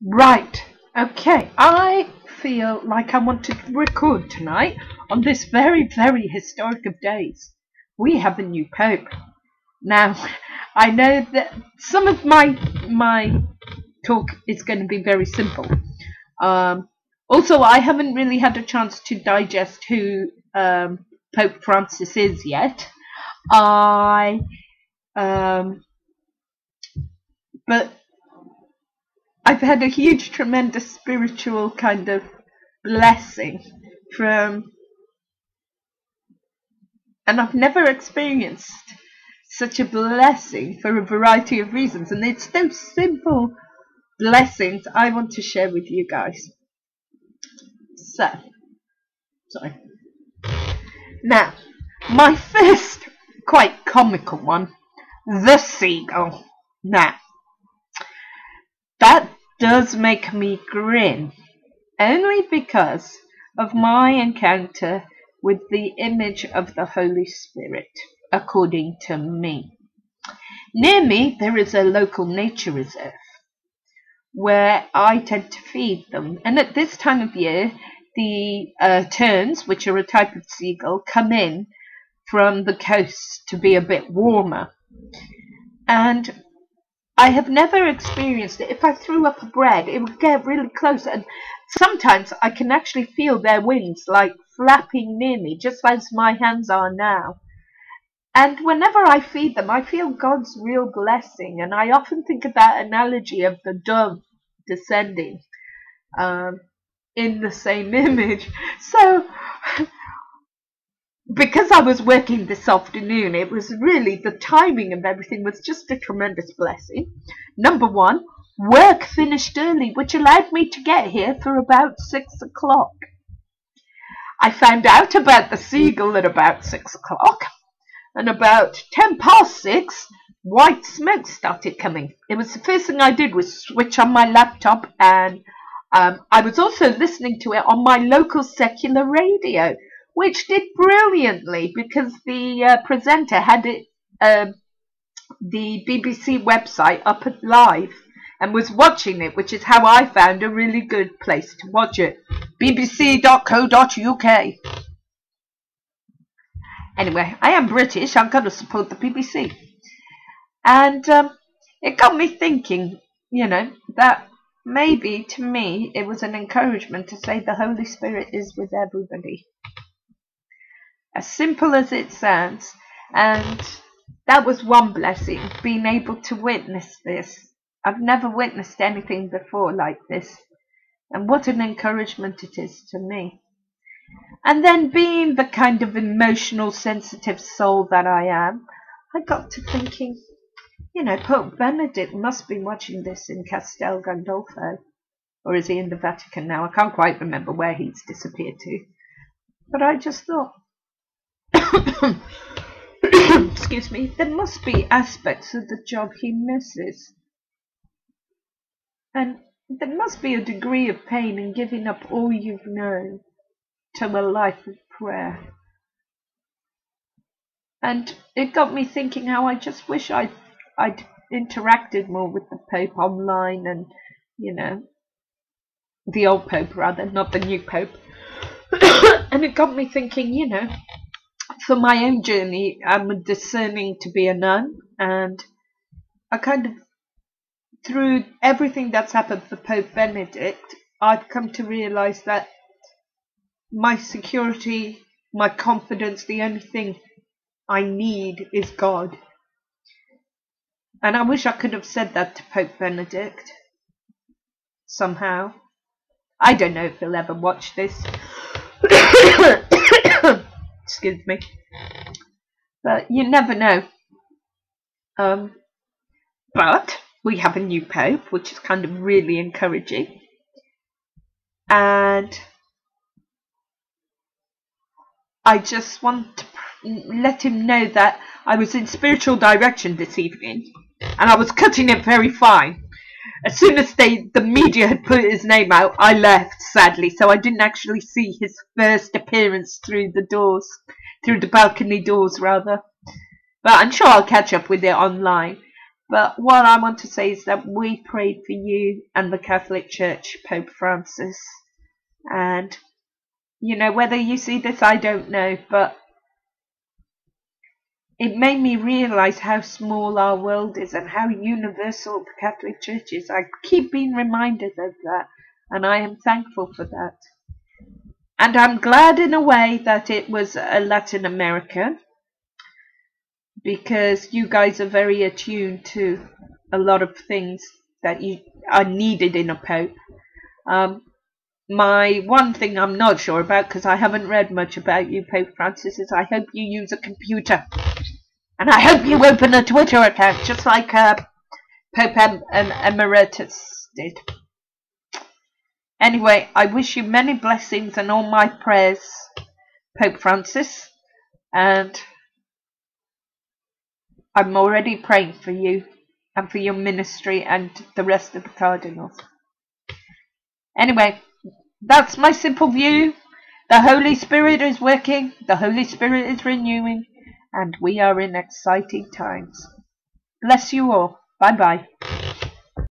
Right, okay. I feel like I want to record tonight on this very, very historic of days. We have a new Pope. Now, I know that some of my talk is going to be very simple. Also, I haven't really had a chance to digest who Pope Francis is yet. But I've had a huge, tremendous spiritual kind of blessing from, and I've never experienced such a blessing for a variety of reasons, and it's those simple blessings I want to share with you guys. So, sorry. Now, my first quite comical one, the seagull. Now, that does make me grin, only because of my encounter with the image of the Holy Spirit, according to me. Near me, there is a local nature reserve where I tend to feed them, and at this time of year, the terns, which are a type of seagull, come in from the coast to be a bit warmer. And I have never experienced it. If I threw up a bread, it would get really close, and sometimes I can actually feel their wings like flapping near me, just as my hands are now. And whenever I feed them, I feel God's real blessing, and I often think of that analogy of the dove descending in the same image. So, because I was working this afternoon, it was really, the timing of everything was just a tremendous blessing. Number one, work finished early, which allowed me to get here for about 6 o'clock. I found out about the seagull at about 6 o'clock, and about 10 past 6, white smoke started coming. It was the first thing I did was switch on my laptop, and I was also listening to it on my local secular radio, which did brilliantly because the presenter had it, the BBC website up live and was watching it, which is how I found a really good place to watch it. bbc.co.uk. Anyway, I am British, I've got to support the BBC. And it got me thinking, that maybe to me it was an encouragement to say the Holy Spirit is with everybody. As simple as it sounds, and that was one blessing, being able to witness this. I've never witnessed anything before like this, and what an encouragement it is to me. And then, being the kind of emotional, sensitive soul that I am, I got to thinking, Pope Benedict must be watching this in Castel Gandolfo, or is he in the Vatican now? I can't quite remember where he's disappeared to, but I just thought, excuse me, there must be aspects of the job he misses. And there must be a degree of pain in giving up all you've known to a life of prayer. And it got me thinking how I just wish I'd interacted more with the Pope online, and, the old Pope rather, not the new Pope. And it got me thinking, for my own journey, I'm discerning to be a nun, and I kind of, through everything that's happened for Pope Benedict, I've come to realise that my security, my confidence, the only thing I need is God. And I wish I could have said that to Pope Benedict somehow. I don't know if he'll ever watch this. Excuse me. But you never know. But we have a new Pope, which is kind of really encouraging. And I just want to let him know that I was in spiritual direction this evening, and I was cutting it very fine. As soon as the media had put his name out, I left, sadly, so I didn't actually see his first appearance through the doors, through the balcony doors, rather. But I'm sure I'll catch up with it online. But what I want to say is that we prayed for you and the Catholic Church, Pope Francis. And, you know, whether you see this, I don't know, but it made me realize how small our world is and how universal the Catholic Church is. I keep being reminded of that, and I am thankful for that. And I'm glad in a way that it was Latin America, because you guys are very attuned to a lot of things that are needed in a pope. My one thing I'm not sure about, because I haven't read much about you, Pope Francis, is I hope you use a computer. And I hope you open a Twitter account, just like Pope Emeritus did. Anyway, I wish you many blessings and all my prayers, Pope Francis. And I'm already praying for you and for your ministry and the rest of the cardinals. Anyway, that's my simple view. The Holy Spirit is working, the Holy Spirit is renewing, and we are in exciting times. Bless you all. Bye-bye.